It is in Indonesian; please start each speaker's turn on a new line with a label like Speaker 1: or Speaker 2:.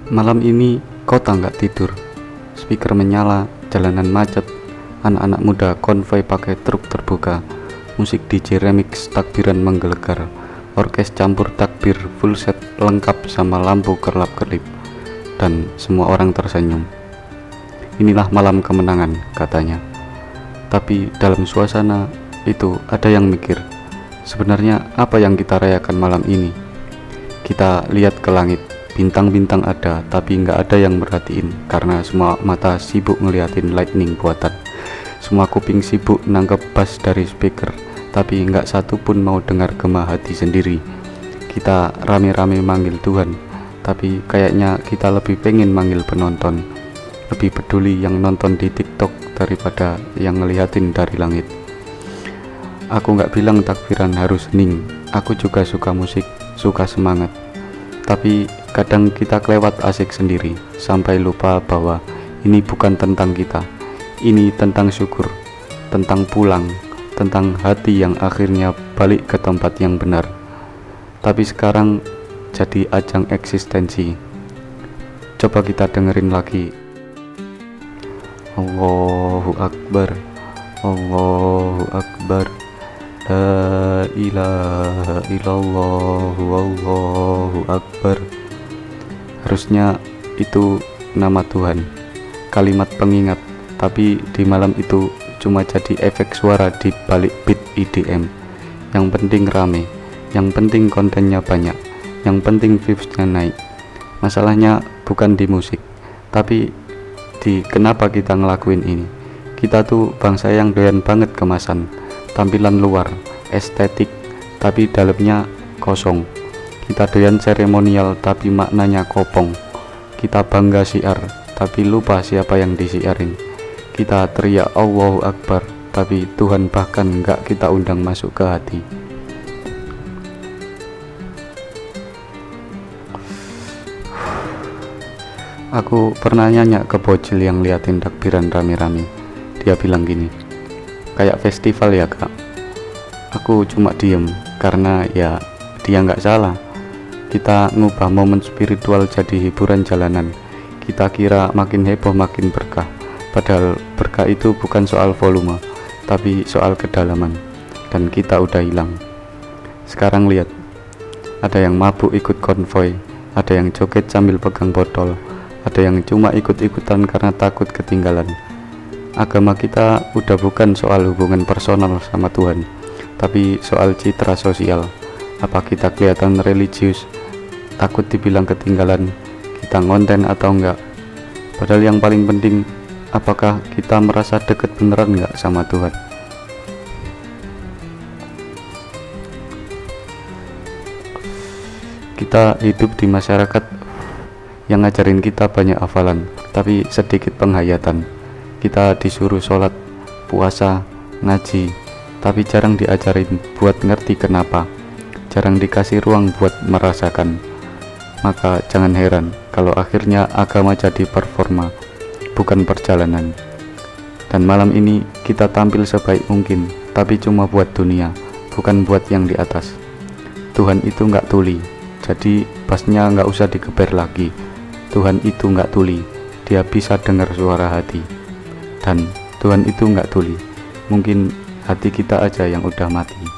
Speaker 1: Malam ini kota nggak tidur, speaker menyala, jalanan macet, anak-anak muda konvoi pakai truk terbuka, musik DJ remix takbiran menggelegar, orkes campur takbir full set lengkap sama lampu kerlap-kerlip, dan semua orang tersenyum. Inilah malam kemenangan, katanya. Tapi dalam suasana itu ada yang mikir, sebenarnya apa yang kita rayakan malam ini? Kita lihat ke langit, bintang-bintang ada, tapi nggak ada yang merhatiin karena semua mata sibuk ngeliatin lightning buatan. Semua kuping sibuk nangkep bass dari speaker, tapi nggak satu pun mau dengar gema hati sendiri. Kita rame-rame manggil Tuhan, tapi kayaknya kita lebih pengen manggil penonton. Lebih peduli yang nonton di TikTok daripada yang ngeliatin dari langit. Aku nggak bilang takbiran harus hening, aku juga suka musik, suka semangat. Tapi kadang kita kelewat asik sendiri, sampai lupa bahwa ini bukan tentang kita. Ini tentang syukur, tentang pulang, tentang hati yang akhirnya balik ke tempat yang benar. Tapi sekarang jadi ajang eksistensi. Coba kita dengerin lagi. Allahu Akbar, Allahu Akbar, La ilaha illallah, Allahu Akbar. Harusnya itu nama Tuhan, kalimat pengingat, tapi di malam itu cuma jadi efek suara di balik beat EDM. Yang penting rame, yang penting kontennya banyak, yang penting viewsnya naik. Masalahnya bukan di musik, tapi di kenapa kita ngelakuin ini. Kita tuh bangsa yang doyan banget kemasan, tampilan luar, estetik, tapi dalamnya kosong. Kita doyan seremonial, tapi maknanya kopong. Kita bangga syiar, tapi lupa siapa yang disiarin. Kita teriak Allahu Akbar, tapi Tuhan bahkan gak kita undang masuk ke hati. Aku pernah nanya ke bocil yang liatin takbiran rame-rame. Dia bilang gini, kayak festival ya kak. Aku cuma diem, karena ya dia nggak salah. Kita ngubah momen spiritual jadi hiburan jalanan. Kita kira makin heboh makin berkah. Padahal berkah itu bukan soal volume, tapi soal kedalaman. Dan kita udah hilang. Sekarang lihat, ada yang mabuk ikut konvoi, ada yang joget sambil pegang botol, ada yang cuma ikut-ikutan karena takut ketinggalan. Agama kita udah bukan soal hubungan personal sama Tuhan, tapi soal citra sosial. Apa kita kelihatan religius, takut dibilang ketinggalan, kita ngonten atau enggak? Padahal yang paling penting, apakah kita merasa deket beneran enggak sama Tuhan? Kita hidup di masyarakat yang ngajarin kita banyak hafalan, tapi sedikit penghayatan. Kita disuruh sholat, puasa, ngaji, tapi jarang diajarin buat ngerti kenapa. Jarang dikasih ruang buat merasakan. Maka jangan heran kalau akhirnya agama jadi performa, bukan perjalanan. Dan malam ini kita tampil sebaik mungkin, tapi cuma buat dunia, bukan buat yang di atas. Tuhan itu nggak tuli, jadi bassnya nggak usah digeber lagi. Tuhan itu nggak tuli, dia bisa dengar suara hati. Dan Tuhan itu nggak tuli, mungkin hati kita aja yang udah mati.